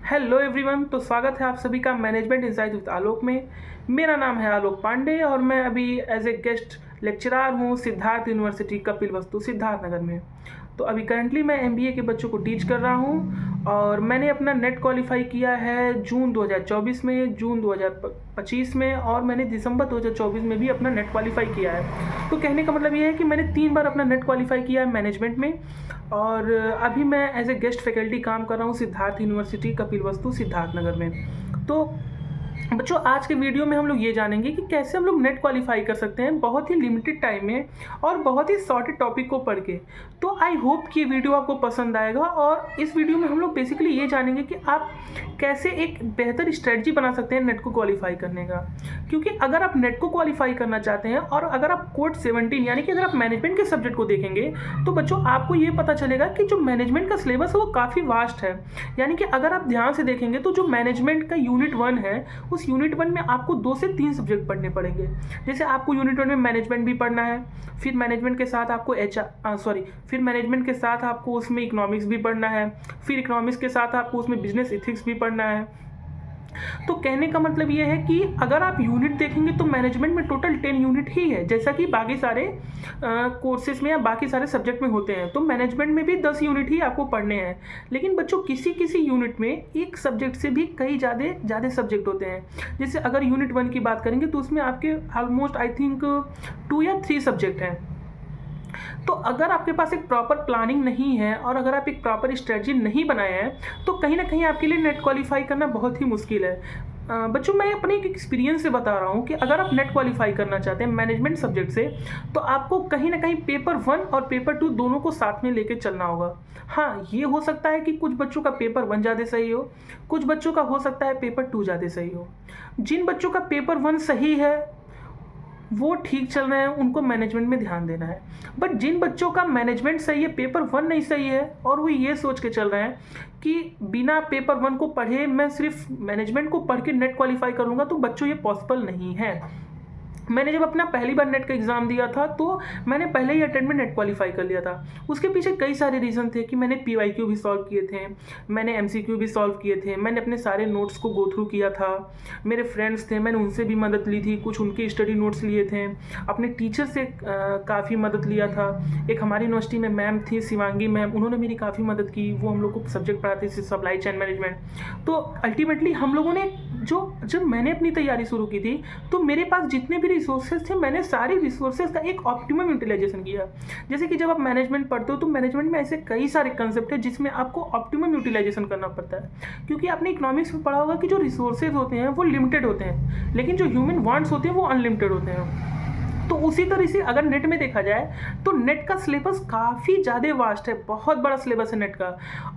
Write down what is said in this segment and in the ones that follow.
Hello everyone. तो स्वागत है आप सभी का मैनेजमेंट इनसाइट विद आलोक में। मेरा नाम है आलोक पांडे और मैं अभी एज ए गेस्ट लेक्चरर हूँ सिद्धार्थ यूनिवर्सिटी कपिलवस्तु सिद्धार्थ नगर में। तो अभी करंटली मैं एमबीए के बच्चों को टीच कर रहा हूँ और मैंने अपना नेट क्वालिफाई किया है जून 2024 में, जून 2025 में और मैंने दिसंबर 2024 में भी अपना नेट क्वालिफाई किया है। तो कहने का मतलब ये है कि मैंने 3 बार अपना नेट क्वालिफाई किया है मैनेजमेंट में और अभी मैं एज ए गेस्ट फैकल्टी काम कर रहा हूँ सिद्धार्थ यूनिवर्सिटी कपिलवस्तु सिद्धार्थ नगर में। तो बच्चों आज के वीडियो में हम लोग ये जानेंगे कि कैसे हम लोग नेट क्वालिफाई कर सकते हैं बहुत ही लिमिटेड टाइम में और बहुत ही शॉर्ट टॉपिक को पढ़ के। तो आई होप कि ये वीडियो आपको पसंद आएगा और इस वीडियो में हम लोग बेसिकली ये जानेंगे कि आप कैसे एक बेहतर स्ट्रेटजी बना सकते हैं नेट को क्वालिफाई करने का। क्योंकि अगर आप नेट को क्वालिफाई करना चाहते हैं और अगर आप कोड 17 यानी कि अगर आप मैनेजमेंट के सब्जेक्ट को देखेंगे तो बच्चों आपको ये पता चलेगा कि जो मैनेजमेंट का सिलेबस है वो काफ़ी वास्ट है। यानी कि अगर आप ध्यान से देखेंगे तो जो मैनेजमेंट का यूनिट 1 है उस यूनिट 1 में आपको 2 से 3 सब्जेक्ट पढ़ने पड़ेंगे। जैसे आपको यूनिट 1 में मैनेजमेंट भी पढ़ना है, फिर मैनेजमेंट के साथ आपको फिर मैनेजमेंट के साथ आपको उसमें इकोनॉमिक्स भी पढ़ना है, फिर इकोनॉमिक्स के साथ आपको उसमें बिजनेस एथिक्स भी पढ़ना है। तो कहने का मतलब ये है कि अगर आप यूनिट देखेंगे तो मैनेजमेंट में टोटल 10 यूनिट ही है, जैसा कि बाकी सारे कोर्सेज में या बाकी सारे सब्जेक्ट में होते हैं। तो मैनेजमेंट में भी 10 यूनिट ही आपको पढ़ने हैं। लेकिन बच्चों किसी किसी यूनिट में एक सब्जेक्ट से भी कई ज़्यादा सब्जेक्ट होते हैं। जैसे अगर यूनिट 1 की बात करेंगे तो उसमें आपके ऑलमोस्ट आई थिंक 2 या 3 सब्जेक्ट हैं। तो अगर आपके पास एक प्रॉपर प्लानिंग नहीं है और अगर आप एक प्रॉपर स्ट्रेटजी नहीं बनाए हैं तो कहीं ना कहीं आपके लिए नेट क्वालिफाई करना बहुत ही मुश्किल है। बच्चों मैं अपने एक एक्सपीरियंस से बता रहा हूँ कि अगर आप नेट क्वालिफाई करना चाहते हैं मैनेजमेंट सब्जेक्ट से तो आपको कहीं ना कहीं पेपर 1 और पेपर 2 दोनों को साथ में लेके चलना होगा। हाँ, ये हो सकता है कि कुछ बच्चों का पेपर 1 ज़्यादा सही हो, कुछ बच्चों का हो सकता है पेपर 2 ज़्यादा सही हो। जिन बच्चों का पेपर 1 सही है वो ठीक चल रहे हैं, उनको मैनेजमेंट में ध्यान देना है। बट जिन बच्चों का मैनेजमेंट सही है पेपर 1 नहीं सही है और वो ये सोच के चल रहे हैं कि बिना पेपर 1 को पढ़े मैं सिर्फ मैनेजमेंट को पढ़ के नेट क्वालिफाई कर लूँगा, तो बच्चों ये पॉसिबल नहीं है। मैंने जब अपना पहली बार नेट का एग्ज़ाम दिया था तो मैंने पहले ही अटेम्प्ट में नेट क्वालिफाई कर लिया था। उसके पीछे कई सारे रीज़न थे कि मैंने पीवाईक्यू भी सॉल्व किए थे, मैंने एमसीक्यू भी सॉल्व किए थे, मैंने अपने सारे नोट्स को गो थ्रू किया था, मेरे फ्रेंड्स थे मैंने उनसे भी मदद ली थी, कुछ उनके स्टडी नोट्स लिए थे, अपने टीचर से काफ़ी मदद लिया था। एक हमारी यूनिवर्सिटी में मैम थी शिवांगी मैम, उन्होंने मेरी काफ़ी मदद की, वो हम लोग को सब्जेक्ट पढ़ाते थे सप्लाई चेन मैनेजमेंट। तो अल्टीमेटली हम लोगों ने जब मैंने अपनी तैयारी शुरू की थी तो मेरे पास जितने भी रिसोर्सेज थे मैंने सारे रिसोर्सेज का एक ऑप्टिमम यूटिलाइजेशन किया। जैसे कि जब आप मैनेजमेंट पढ़ते हो तो मैनेजमेंट में ऐसे कई सारे कंसेप्ट है जिसमें आपको ऑप्टिमम यूटिलाइजेशन करना पड़ता है। क्योंकि आपने इकोनॉमिक्स में पढ़ा होगा कि जो रिसोर्सेज होते हैं वो लिमिटेड होते हैं लेकिन जो ह्यूमन वांट्स होते हैं वो अनलिमिटेड होते हैं। तो उसी तरह से अगर नेट में देखा जाए तो नेट का सिलेबस काफ़ी ज़्यादा वास्ट है, बहुत बड़ा सिलेबस है नेट का।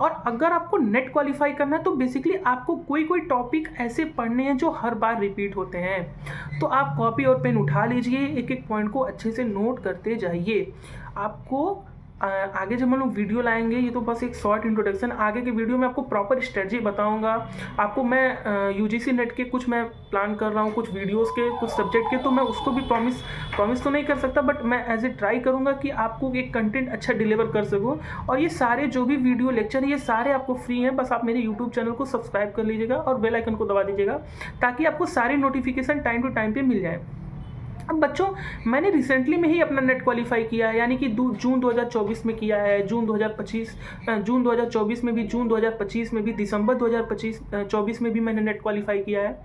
और अगर आपको नेट क्वालिफाई करना है तो बेसिकली आपको कोई टॉपिक ऐसे पढ़ने हैं जो हर बार रिपीट होते हैं। तो आप कॉपी और पेन उठा लीजिए, एक एक पॉइंट को अच्छे से नोट करते जाइए। आपको आगे जब हम लोग वीडियो लाएंगे, ये तो बस एक शॉर्ट इंट्रोडक्शन, आगे के वीडियो में आपको प्रॉपर स्ट्रेटजी बताऊंगा। आपको मैं यूजीसी नेट के कुछ मैं प्लान कर रहा हूँ, कुछ वीडियोस के, कुछ सब्जेक्ट के, तो मैं उसको भी प्रॉमिस तो नहीं कर सकता बट मैं एज ए ट्राई करूँगा कि आपको एक कंटेंट अच्छा डिलीवर कर सकूँ। और ये सारे जो भी वीडियो लेक्चर है ये सारे आपको फ्री हैं, बस आप मेरे यूट्यूब चैनल को सब्सक्राइब कर लीजिएगा और बेल आइकन को दबा दीजिएगा ताकि आपको सारे नोटिफिकेशन टाइम टू टाइम पर मिल जाए। अब बच्चों मैंने रिसेंटली में ही अपना नेट क्वालिफाई किया है, यानी कि जून 2024 में किया है, जून 2024 में भी, जून 2025 में भी, दिसंबर 2024 में भी मैंने नेट क्वालिफाई किया है।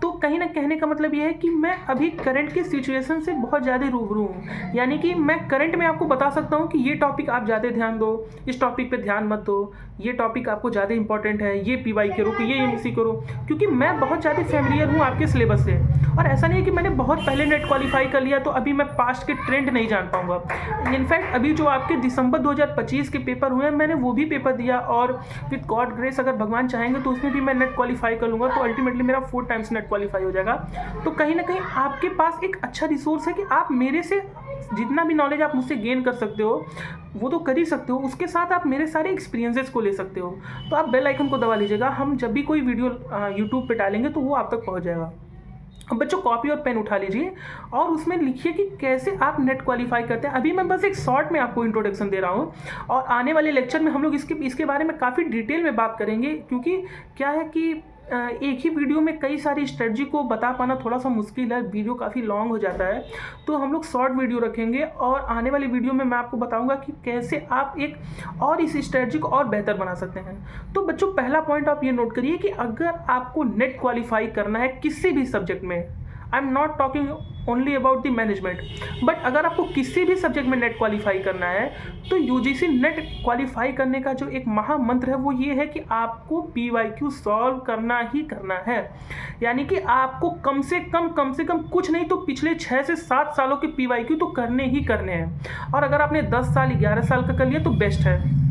तो कहीं ना कहने का मतलब ये है कि मैं अभी करंट के सिचुएशन से बहुत ज़्यादा रूबरू हूँ। यानी कि मैं करंट में आपको बता सकता हूँ कि ये टॉपिक आप ज़्यादा ध्यान दो, इस टॉपिक पे ध्यान मत दो, ये टॉपिक आपको ज़्यादा इंपॉर्टेंट है, ये पीवाई करो कि ये एमसी करो, क्योंकि मैं बहुत ज़्यादा फेमिलियर हूँ आपके सिलेबस से। और ऐसा नहीं है कि मैंने बहुत पहले नेट क्वालिफाई कर लिया तो अभी मैं पास्ट के ट्रेंड नहीं जान पाऊंगा। इनफैक्ट अभी जो आपके दिसंबर 2025 के पेपर हुए हैं मैंने वो भी पेपर दिया और विद गॉड ग्रेस अगर भगवान चाहेंगे तो उसमें भी मैं नेट क्वालिफाई कर लूँगा। तो अल्टीमेटली मेरा 4 टाइम्स नेट क्वालिफाई हो जाएगा। तो कहीं ना कहीं आपके पास एक अच्छा रिसोर्स है कि आप मेरे से जितना भी नॉलेज आप मुझसे गेन कर सकते हो वो तो कर ही सकते हो, उसके साथ आप मेरे सारे एक्सपीरियंसेस को ले सकते हो। तो आप बेल आइकन को दबा लीजिएगा, हम जब भी कोई वीडियो यूट्यूब पे डालेंगे तो वो आप तक पहुँच जाएगा। अब बच्चों कॉपी और पेन उठा लीजिए और उसमें लिखिए कि कैसे आप नेट क्वालिफाई करते हैं। अभी मैं बस एक शॉर्ट में आपको इंट्रोडक्शन दे रहा हूँ और आने वाले लेक्चर में हम लोग इसके बारे में काफ़ी डिटेल में बात करेंगे, क्योंकि क्या है कि एक ही वीडियो में कई सारी स्ट्रेटजी को बता पाना थोड़ा सा मुश्किल है, वीडियो काफ़ी लॉन्ग हो जाता है। तो हम लोग शॉर्ट वीडियो रखेंगे और आने वाली वीडियो में मैं आपको बताऊंगा कि कैसे आप एक और इस स्ट्रेटजी को और बेहतर बना सकते हैं। तो बच्चों पहला पॉइंट आप ये नोट करिए कि अगर आपको नेट क्वालिफाई करना है किसी भी सब्जेक्ट में, I am not talking only about the management, but अगर आपको किसी भी सब्जेक्ट में नेट क्वालिफाई करना है तो यूजीसी नेट क्वालिफाई करने का जो एक महामंत्र है वो ये है कि आपको पीवाईक्यू सॉल्व करना ही करना है। यानी कि आपको कम से कम कुछ नहीं तो पिछले 6 से 7 सालों के पीवाईक्यू तो करने ही करने हैं, और अगर आपने 10 साल 11 साल का कर लिया तो बेस्ट है।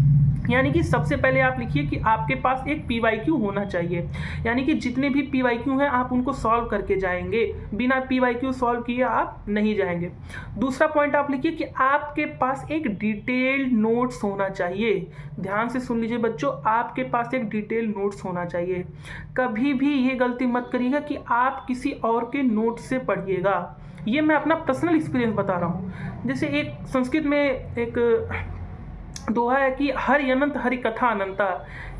यानी कि सबसे पहले आप लिखिए कि आपके पास एक पीवाईक्यू होना चाहिए, यानी कि जितने भी पीवाईक्यू हैं आप उनको सॉल्व करके जाएंगे, बिना पीवाईक्यू सॉल्व किए आप नहीं जाएंगे। दूसरा पॉइंट आप लिखिए कि आपके पास एक डिटेल्ड नोट्स होना चाहिए। ध्यान से सुन लीजिए बच्चों, आपके पास एक डिटेल्ड नोट्स होना चाहिए। कभी भी ये गलती मत करिएगा कि आप किसी और के नोट से पढ़िएगा। ये मैं अपना पर्सनल एक्सपीरियंस बता रहा हूँ। जैसे एक संस्कृत में एक दोहा है कि हरि अनंत हरि कथा अनंता,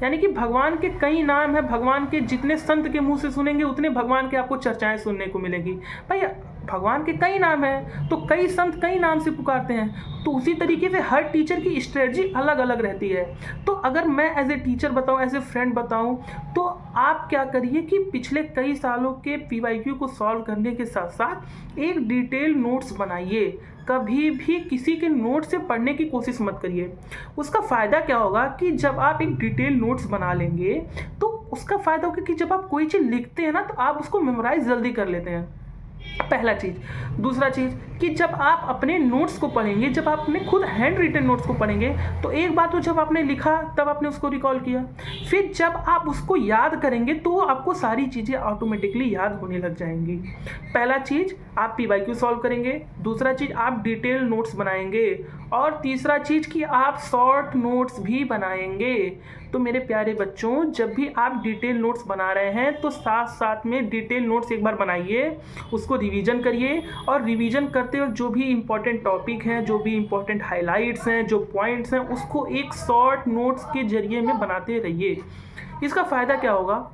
यानी कि भगवान के कई नाम हैं, भगवान के जितने संत के मुंह से सुनेंगे उतने भगवान के आपको चर्चाएं सुनने को मिलेगी। भाई भगवान के कई नाम हैं तो कई संत कई नाम से पुकारते हैं, तो उसी तरीके से हर टीचर की स्ट्रेटजी अलग अलग रहती है। तो अगर मैं एज ए टीचर बताऊं, एज ए फ्रेंड बताऊं, तो आप क्या करिए कि पिछले कई सालों के पीवाईक्यू को सॉल्व करने के साथ साथ एक डिटेल नोट्स बनाइए। कभी भी किसी के नोट से पढ़ने की कोशिश मत करिए। उसका फ़ायदा क्या होगा कि जब आप एक डिटेल नोट्स बना लेंगे तो उसका फ़ायदा होगा कि जब आप कोई चीज़ लिखते हैं ना तो आप उसको मेमोराइज जल्दी कर लेते हैं, पहला चीज़। दूसरा चीज़ कि जब आप अपने नोट्स को पढ़ेंगे, जब आप अपने खुद हैंड रिटन नोट्स को पढ़ेंगे तो एक बात तो जब आपने लिखा तब आपने उसको रिकॉल किया, फिर जब आप उसको याद करेंगे तो आपको सारी चीज़ें ऑटोमेटिकली याद होने लग जाएंगी। पहला चीज़ आप पीवाईक्यू सॉल्व करेंगे, दूसरा चीज़ आप डिटेल नोट्स बनाएंगे, और तीसरा चीज़ कि आप शॉर्ट नोट्स भी बनाएंगे। तो मेरे प्यारे बच्चों, जब भी आप डिटेल नोट्स बना रहे हैं तो साथ साथ में डिटेल नोट्स एक बार बनाइए, उसको रिवीजन करिए, और रिवीजन करते वक्त जो भी इंपॉर्टेंट टॉपिक हैं, जो भी इंपॉर्टेंट हाइलाइट्स हैं, जो पॉइंट्स हैं, उसको एक शॉर्ट नोट्स के जरिए में बनाते रहिए। इसका फ़ायदा क्या होगा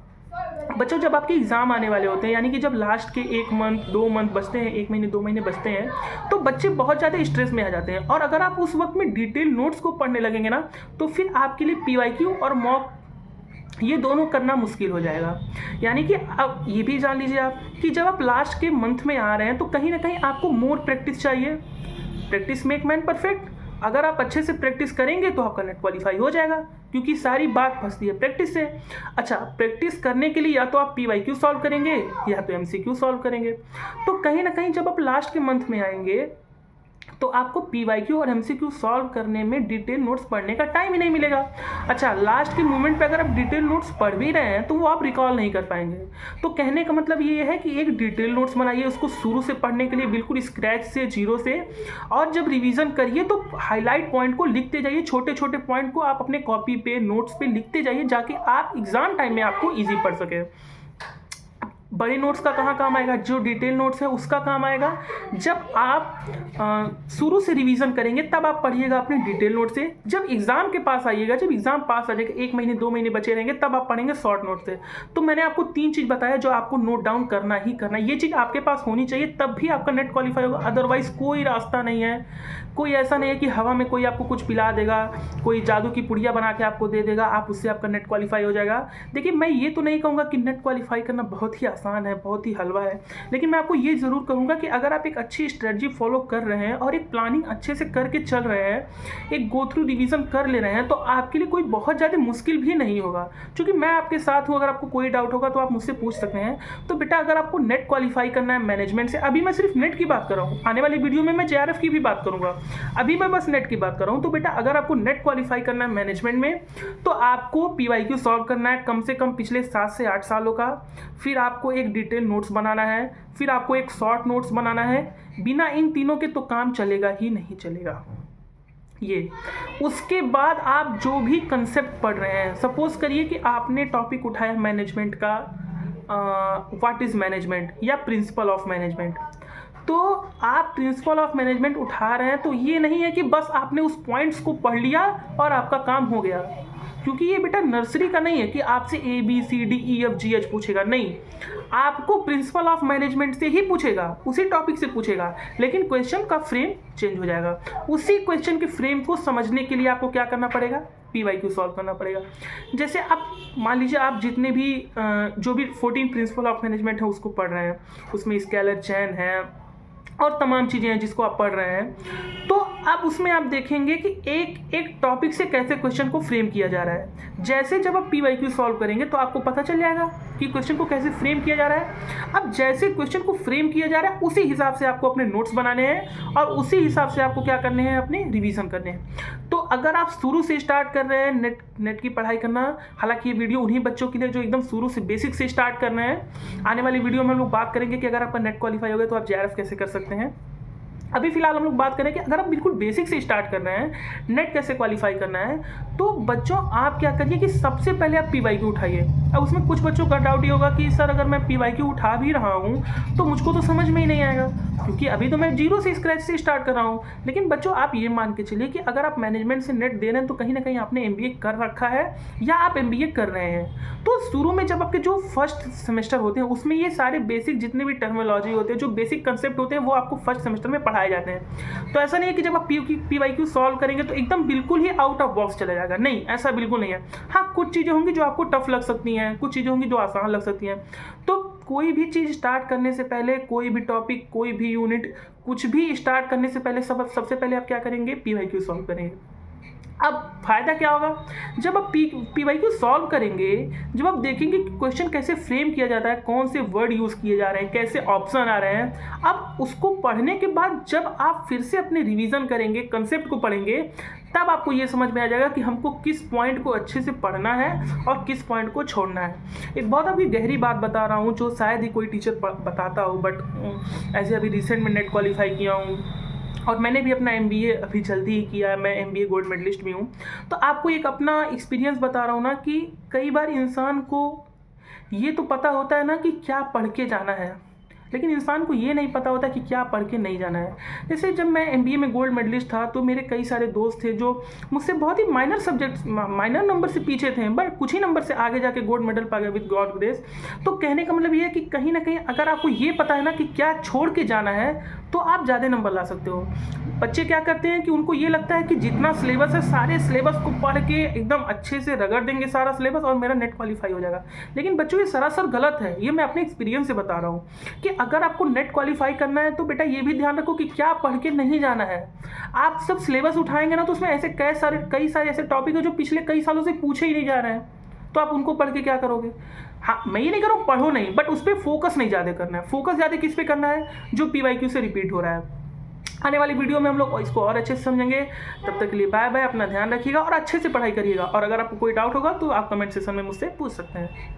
बच्चों, जब आपके एग्ज़ाम आने वाले होते हैं, यानी कि जब लास्ट के 1 मंथ 2 मंथ बचते हैं, 1 महीने 2 महीने बचते हैं, तो बच्चे बहुत ज़्यादा स्ट्रेस में आ जाते हैं। और अगर आप उस वक्त में डिटेल नोट्स को पढ़ने लगेंगे ना तो फिर आपके लिए पीवाईक्यू और मॉक ये दोनों करना मुश्किल हो जाएगा। यानी कि अब ये भी जान लीजिए आप कि जब आप लास्ट के मंथ में आ रहे हैं तो कहीं ना कहीं आपको मोर प्रैक्टिस चाहिए। Practice make man perfect. अगर आप अच्छे से प्रैक्टिस करेंगे तो आपका नेट क्वालिफाई हो जाएगा, क्योंकि सारी बात फंसती है प्रैक्टिस से। अच्छा, प्रैक्टिस करने के लिए या तो आप पीवाईक्यू सॉल्व करेंगे या तो एमसीक्यू सॉल्व करेंगे। तो कहीं ना कहीं जब आप लास्ट के मंथ में आएंगे तो आपको पीवाईक्यू और एमसीक्यू सॉल्व करने में डिटेल नोट्स पढ़ने का टाइम ही नहीं मिलेगा। अच्छा, लास्ट के मोमेंट पे अगर आप डिटेल नोट्स पढ़ भी रहे हैं तो वो आप रिकॉल नहीं कर पाएंगे। तो कहने का मतलब ये है कि एक डिटेल नोट्स बनाइए, उसको शुरू से पढ़ने के लिए बिल्कुल स्क्रैच से, जीरो से, और जब रिवीजन करिए तो हाईलाइट पॉइंट को लिखते जाइए, छोटे छोटे पॉइंट को आप अपने कॉपी पे, नोट्स पे लिखते जाइए, जाके आप एग्जाम टाइम में आपको ईजी पढ़ सके। बड़े नोट्स का कहाँ काम आएगा? जो डिटेल नोट्स है उसका काम आएगा जब आप शुरू से रिवीजन करेंगे, तब आप पढ़िएगा अपने डिटेल नोट से। जब एग्ज़ाम के पास आइएगा, जब एग्ज़ाम पास आ जाएगा, 1 महीने 2 महीने बचे रहेंगे, तब आप पढ़ेंगे शॉर्ट नोट से। तो मैंने आपको 3 चीज़ बताया जो आपको नोट डाउन करना ही करना है। ये चीज़ आपके पास होनी चाहिए, तब भी आपका नेट क्वालिफाई होगा। अदरवाइज़ कोई रास्ता नहीं है। कोई ऐसा नहीं है कि हवा में कोई आपको कुछ पिला देगा, कोई जादू की पुड़िया बना के आपको दे देगा, आप उससे आपका नेट क्वालिफाई हो जाएगा। देखिए, मैं ये तो नहीं कहूँगा कि नेट क्वालिफाई करना बहुत ही आसान है, बहुत ही हलवा है, लेकिन मैं आपको ये ज़रूर कहूँगा कि अगर आप एक अच्छी स्ट्रेटजी फॉलो कर रहे हैं और एक प्लानिंग अच्छे से करके चल रहे हैं, एक गो थ्रू रिवीजन कर ले रहे हैं, तो आपके लिए कोई बहुत ज़्यादा मुश्किल भी नहीं होगा, क्योंकि मैं आपके साथ हूँ। अगर आपको कोई डाउट होगा तो आप मुझसे पूछ सकते हैं। तो बेटा, अगर आपको नेट क्वालिफाई करना है मैनेजमेंट से, अभी मैं सिर्फ नेट की बात कर रहा हूँ, आने वाली वीडियो में मैं जेआरएफ की भी बात करूँगा, अभी मैं बस नेट की बात कर रहा हूँ। तो बेटा, अगर आपको नेट क्वालिफाई करना है मैनेजमेंट में, तो आपको पीवाईक्यू सॉल्व करना है कम से कम पिछले 7 से 8 सालों का, फिर आपको एक डिटेल नोट्स बनाना है, फिर आपको एक शॉर्ट नोट्स बनाना है। बिना इन तीनों के तो काम चलेगा ही नहीं चलेगा। ये उसके बाद आप जो भी कंसेप्ट पढ़ रहे हैं, सपोज करिए कि आपने टॉपिक उठाया मैनेजमेंट का, व्हाट इज़ मैनेजमेंट या प्रिंसिपल ऑफ मैनेजमेंट। तो आप प्रिंसिपल ऑफ मैनेजमेंट उठा रहे हैं तो ये नहीं है कि बस आपने उस पॉइंट्स को पढ़ लिया और आपका काम हो गया, क्योंकि ये बेटा नर्सरी का नहीं है कि आपसे ABCDEFGH पूछेगा। नहीं, आपको प्रिंसिपल ऑफ मैनेजमेंट से ही पूछेगा, उसी टॉपिक से पूछेगा, लेकिन क्वेश्चन का फ्रेम चेंज हो जाएगा। उसी क्वेश्चन के फ्रेम को समझने के लिए आपको क्या करना पड़ेगा, PYQ सॉल्व करना पड़ेगा। जैसे आप मान लीजिए आप जितने भी जो भी 14 प्रिंसिपल ऑफ मैनेजमेंट है उसको पढ़ रहे हैं, उसमें स्केलर चैन है और तमाम चीज़ें हैं जिसको आप पढ़ रहे हैं, तो आप उसमें आप देखेंगे कि एक एक टॉपिक से कैसे क्वेश्चन को फ्रेम किया जा रहा है। जैसे जब आप PYQ सॉल्व करेंगे तो आपको पता चल जाएगा कि क्वेश्चन को कैसे फ्रेम किया जा रहा है। अब जैसे क्वेश्चन को फ्रेम किया जा रहा है उसी हिसाब से आपको अपने नोट्स बनाने हैं और उसी हिसाब से आपको क्या करने हैं, अपने रिवीजन करने हैं। तो अगर आप शुरू से स्टार्ट कर रहे हैं नेट की पढ़ाई करना, हालांकि ये वीडियो उन्हीं बच्चों के लिए जो एकदम शुरू से बेसिक से स्टार्ट कर रहे हैं। आने वाली वीडियो में हम लोग बात करेंगे कि अगर आपका नेट क्वालिफाई हो गया तो आप JRF कैसे कर सकते हैं। अभी फिलहाल हम लोग बात करें कि अगर आप बिल्कुल बेसिक से स्टार्ट कर रहे हैं, नेट कैसे क्वालिफाई करना है, तो बच्चों आप क्या करिए कि सबसे पहले आप PYQ उठाइए। अब उसमें कुछ बच्चों का डाउट ये होगा कि सर अगर मैं PYQ उठा भी रहा हूँ तो मुझको तो समझ में ही नहीं आएगा, क्योंकि अभी तो मैं जीरो से स्क्रैच से स्टार्ट कर रहा हूँ। लेकिन बच्चों आप ये मान के चलिए कि अगर आप मैनेजमेंट से नेट दे रहे हैं तो कहीं ना कहीं आपने MBA कर रखा है या आप MBA कर रहे हैं। तो शुरू में जब आपके जो फर्स्ट सेमेस्टर होते हैं उसमें ये सारे बेसिक जितने भी टर्मिनोलॉजी होते हैं, जो बेसिक कंसेप्ट होते हैं, वो आपको फर्स्ट सेमेस्टर में पढ़ाए जाते हैं। तो ऐसा नहीं है कि जब आप PYQ सॉल्व करेंगे तो एकदम बिल्कुल ही आउट ऑफ बॉक्स चला जाएगा, नहीं, ऐसा बिल्कुल नहीं है। हाँ, कुछ चीज़ें होंगी जो आपको टफ लग सकती हैं, कुछ चीज़ें होंगी जो आसान लग सकती हैं। तो कोई भी चीज़ स्टार्ट करने से पहले, कोई भी टॉपिक, कोई भी यूनिट, कुछ भी स्टार्ट करने से पहले सबसे पहले आप क्या करेंगे, PYQ सॉल्व करेंगे। अब फायदा क्या होगा, जब आप PYQ सॉल्व करेंगे, जब आप देखेंगे कि क्वेश्चन कैसे फ्रेम किया जाता है, कौन से वर्ड यूज़ किए जा रहे हैं, कैसे ऑप्शन आ रहे हैं, अब उसको पढ़ने के बाद जब आप फिर से अपने रिवीजन करेंगे, कंसेप्ट को पढ़ेंगे, तब आपको ये समझ में आ जाएगा कि हमको किस पॉइंट को अच्छे से पढ़ना है और किस पॉइंट को छोड़ना है। एक बहुत अभी गहरी बात बता रहा हूँ जो शायद ही कोई टीचर बताता हो, बट ऐसे अभी रिसेंट में नेट क्वालिफाई किया हूँ और मैंने भी अपना MBA अभी जल्दी ही किया है, मैं MBA गोल्ड मेडलिस्ट भी हूँ। तो आपको एक अपना एक्सपीरियंस बता रहा हूँ ना कि कई बार इंसान को ये तो पता होता है ना कि क्या पढ़ के जाना है, लेकिन इंसान को ये नहीं पता होता कि क्या पढ़ के नहीं जाना है। जैसे जब मैं MBA में गोल्ड मेडलिस्ट था तो मेरे कई सारे दोस्त थे जो मुझसे बहुत ही माइनर नंबर से पीछे थे, बट कुछ ही नंबर से आगे जाके गोल्ड मेडल पा गए विद गॉड ग्रेस। तो कहने का मतलब ये है कि कहीं ना कहीं अगर आपको ये पता है ना कि क्या छोड़ के जाना है तो आप ज़्यादा नंबर ला सकते हो। बच्चे क्या करते हैं कि उनको ये लगता है कि जितना सिलेबस है सारे सिलेबस को पढ़ के एकदम अच्छे से रगड़ देंगे सारा सिलेबस और मेरा नेट क्वालिफाई हो जाएगा। लेकिन बच्चों ये सरासर गलत है, ये मैं अपने एक्सपीरियंस से बता रहा हूँ कि अगर आपको नेट क्वालिफाई करना है तो बेटा ये भी ध्यान रखो कि क्या पढ़ के नहीं जाना है। आप सब सिलेबस उठाएंगे ना तो उसमें ऐसे कई सारे ऐसे टॉपिक है जो पिछले कई सालों से पूछे ही नहीं जा रहे हैं, तो आप उनको पढ़ के क्या करोगे। हाँ, मैं ये नहीं कह रहा हूँ पढ़ो नहीं, बट उस पर फोकस नहीं ज़्यादा करना है। फोकस ज़्यादा किस पे करना है, जो PYQ से रिपीट हो रहा है। आने वाली वीडियो में हम लोग इसको और अच्छे से समझेंगे। तब तक के लिए बाय बाय, अपना ध्यान रखिएगा और अच्छे से पढ़ाई करिएगा। और अगर आपको कोई डाउट होगा तो आप कमेंट सेक्शन में मुझसे पूछ सकते हैं।